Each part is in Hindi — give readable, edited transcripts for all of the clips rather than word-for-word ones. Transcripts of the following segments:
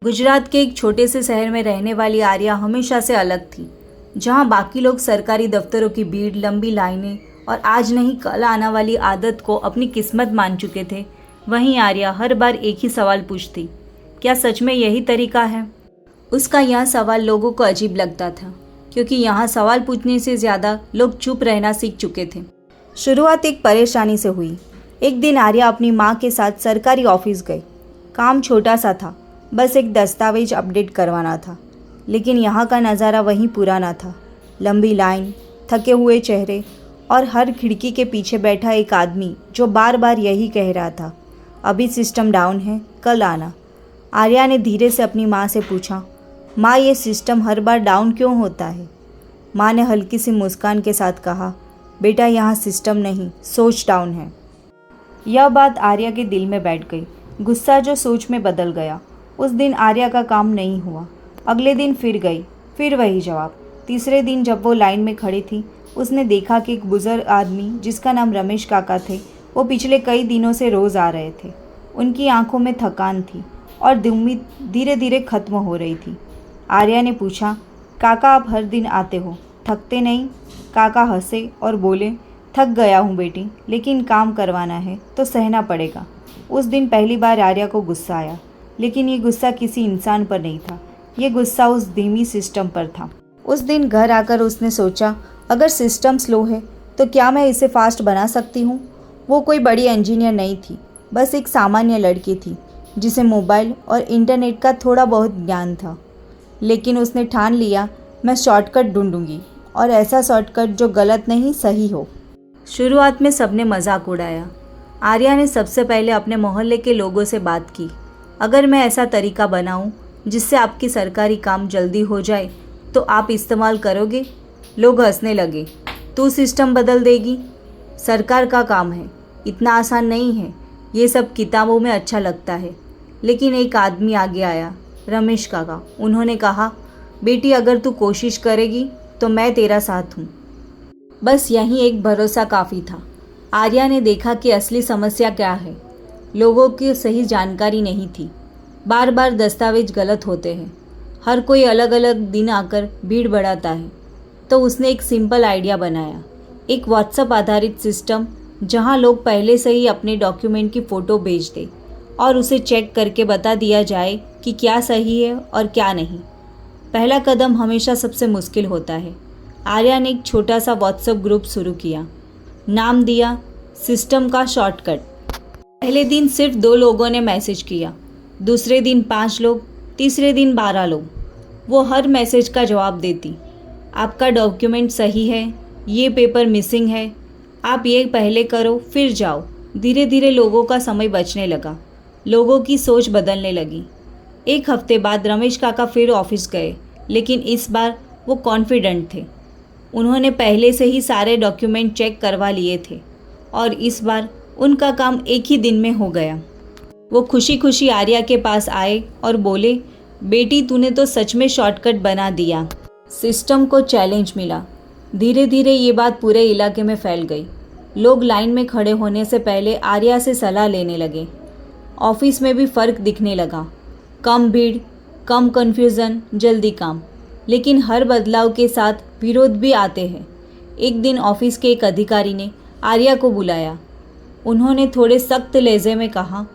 गुजरात के एक छोटे से शहर में रहने वाली आर्या हमेशा से अलग थी। जहां बाकी लोग सरकारी दफ्तरों की भीड़, लंबी लाइनें और आज नहीं कल आने वाली आदत को अपनी किस्मत मान चुके थे, वहीं आर्या हर बार एक ही सवाल पूछती, क्या सच में यही तरीका है? उसका यह सवाल लोगों को अजीब लगता था, क्योंकि यहाँ सवाल पूछने से ज़्यादा लोग चुप रहना सीख चुके थे। शुरुआत एक परेशानी से हुई। एक दिन आर्या अपनी माँ के साथ सरकारी ऑफिस गई। काम छोटा सा था, बस एक दस्तावेज अपडेट करवाना था। लेकिन यहाँ का नज़ारा वहीं पुराना था। लंबी लाइन, थके हुए चेहरे और हर खिड़की के पीछे बैठा एक आदमी जो बार बार यही कह रहा था, अभी सिस्टम डाउन है, कल आना। आर्या ने धीरे से अपनी माँ से पूछा, माँ ये सिस्टम हर बार डाउन क्यों होता है? माँ ने हल्की सी मुस्कान के साथ कहा, बेटा यहाँ सिस्टम नहीं, सोच डाउन है। यह बात आर्या के दिल में बैठ गई। गुस्सा जो सोच में बदल गया। उस दिन आर्या का काम नहीं हुआ। अगले दिन फिर गई, फिर वही जवाब। तीसरे दिन जब वो लाइन में खड़ी थी, उसने देखा कि एक बुजुर्ग आदमी जिसका नाम रमेश काका थे, वो पिछले कई दिनों से रोज़ आ रहे थे। उनकी आंखों में थकान थी और उम्मीद धीरे धीरे खत्म हो रही थी। आर्या ने पूछा, काका आप हर दिन आते हो, थकते नहीं? काका हंसे और बोले, थक गया हूँ बेटी, लेकिन काम करवाना है तो सहना पड़ेगा। उस दिन पहली बार आर्या को गुस्सा आया, लेकिन ये गुस्सा किसी इंसान पर नहीं था, ये गुस्सा उस धीमी सिस्टम पर था। उस दिन घर आकर उसने सोचा, अगर सिस्टम स्लो है तो क्या मैं इसे फास्ट बना सकती हूँ? वो कोई बड़ी इंजीनियर नहीं थी, बस एक सामान्य लड़की थी जिसे मोबाइल और इंटरनेट का थोड़ा बहुत ज्ञान था। लेकिन उसने ठान लिया, मैं शॉर्टकट ढूंढूंगी, और ऐसा शॉर्टकट जो गलत नहीं सही हो। शुरुआत में सबने मजाक उड़ाया। आर्या ने सबसे पहले अपने मोहल्ले के लोगों से बात की, अगर मैं ऐसा तरीका बनाऊं जिससे आपकी सरकारी काम जल्दी हो जाए तो आप इस्तेमाल करोगे? लोग हंसने लगे। तू सिस्टम बदल देगी? सरकार का काम है, इतना आसान नहीं है। ये सब किताबों में अच्छा लगता है। लेकिन एक आदमी आगे आया, रमेश काका। उन्होंने कहा, बेटी अगर तू कोशिश करेगी तो मैं तेरा साथ हूँ। बस यहीं एक भरोसा काफ़ी था। आर्या ने देखा कि असली समस्या क्या है। लोगों की सही जानकारी नहीं थी। बार बार दस्तावेज गलत होते हैं। हर कोई अलग अलग दिन आकर भीड़ बढ़ाता है। तो उसने एक सिंपल आइडिया बनाया, एक व्हाट्सएप आधारित सिस्टम जहां लोग पहले से ही अपने डॉक्यूमेंट की फ़ोटो भेज दें और उसे चेक करके बता दिया जाए कि क्या सही है और क्या नहीं। पहला कदम हमेशा सबसे मुश्किल होता है। आर्या ने एक छोटा सा व्हाट्सएप ग्रुप शुरू किया। नाम दिया सिस्टम का शॉर्टकट। पहले दिन सिर्फ 2 लोगों ने मैसेज किया, दूसरे दिन 5 लोग, तीसरे दिन 12 लोग। वो हर मैसेज का जवाब देती, आपका डॉक्यूमेंट सही है, ये पेपर मिसिंग है, आप ये पहले करो फिर जाओ। धीरे धीरे लोगों का समय बचने लगा। लोगों की सोच बदलने लगी। एक हफ्ते बाद रमेश काका फिर ऑफिस गए, लेकिन इस बार वो कॉन्फिडेंट थे। उन्होंने पहले से ही सारे डॉक्यूमेंट चेक करवा लिए थे और इस बार उनका काम एक ही दिन में हो गया। वो खुशी खुशी आर्या के पास आए और बोले, बेटी तूने तो सच में शॉर्टकट बना दिया। सिस्टम को चैलेंज मिला। धीरे धीरे ये बात पूरे इलाके में फैल गई। लोग लाइन में खड़े होने से पहले आर्या से सलाह लेने लगे। ऑफिस में भी फ़र्क दिखने लगा। कम भीड़, कम कन्फ्यूज़न, जल्दी काम। लेकिन हर बदलाव के साथ विरोध भी आते हैं। एक दिन ऑफिस के एक अधिकारी ने आर्या को बुलाया। उन्होंने थोड़े सख्त लहजे में कहा,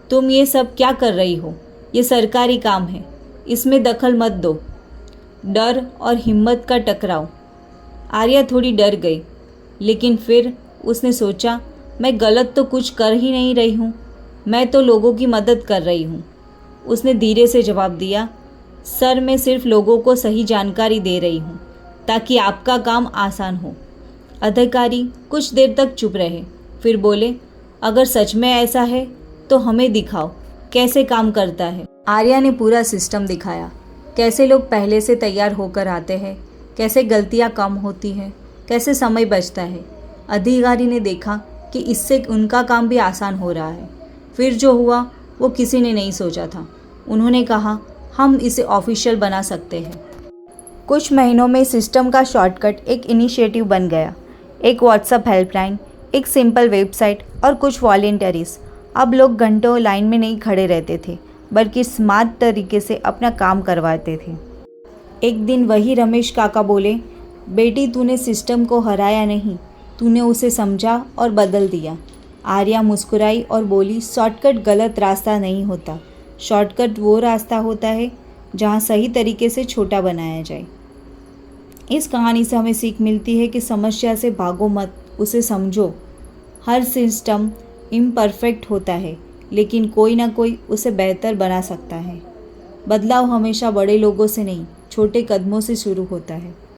तुम ये सब क्या कर रही हो? ये सरकारी काम है, इसमें दखल मत दो। डर और हिम्मत का टकराव। आर्या थोड़ी डर गई, लेकिन फिर उसने सोचा, मैं गलत तो कुछ कर ही नहीं रही हूँ, मैं तो लोगों की मदद कर रही हूँ। उसने धीरे से जवाब दिया, सर मैं सिर्फ लोगों को सही जानकारी दे रही हूँ ताकि आपका काम आसान हो। अधिकारी कुछ देर तक चुप रहे, फिर बोले, अगर सच में ऐसा है तो हमें दिखाओ कैसे काम करता है। आर्या ने पूरा सिस्टम दिखाया, कैसे लोग पहले से तैयार होकर आते हैं, कैसे गलतियाँ कम होती हैं, कैसे समय बचता है। अधिकारी ने देखा कि इससे उनका काम भी आसान हो रहा है। फिर जो हुआ वो किसी ने नहीं सोचा था। उन्होंने कहा, हम इसे ऑफिशियल बना सकते हैं। कुछ महीनों में सिस्टम का शॉर्टकट एक इनिशिएटिव बन गया। एक व्हाट्सएप हेल्पलाइन, एक सिंपल वेबसाइट और कुछ वॉलंटियर्स। अब लोग घंटों लाइन में नहीं खड़े रहते थे, बल्कि स्मार्ट तरीके से अपना काम करवाते थे। एक दिन वही रमेश काका बोले, बेटी तूने सिस्टम को हराया नहीं, तूने उसे समझा और बदल दिया। आर्या मुस्कुराई और बोली, शॉर्टकट गलत रास्ता नहीं होता, शॉर्टकट वो रास्ता होता है जहाँ सही तरीके से छोटा बनाया जाए। इस कहानी से हमें सीख मिलती है कि समस्या से भागो मत, उसे समझो। हर सिस्टम इम्परफेक्ट होता है, लेकिन कोई ना कोई उसे बेहतर बना सकता है। बदलाव हमेशा बड़े लोगों से नहीं, छोटे कदमों से शुरू होता है।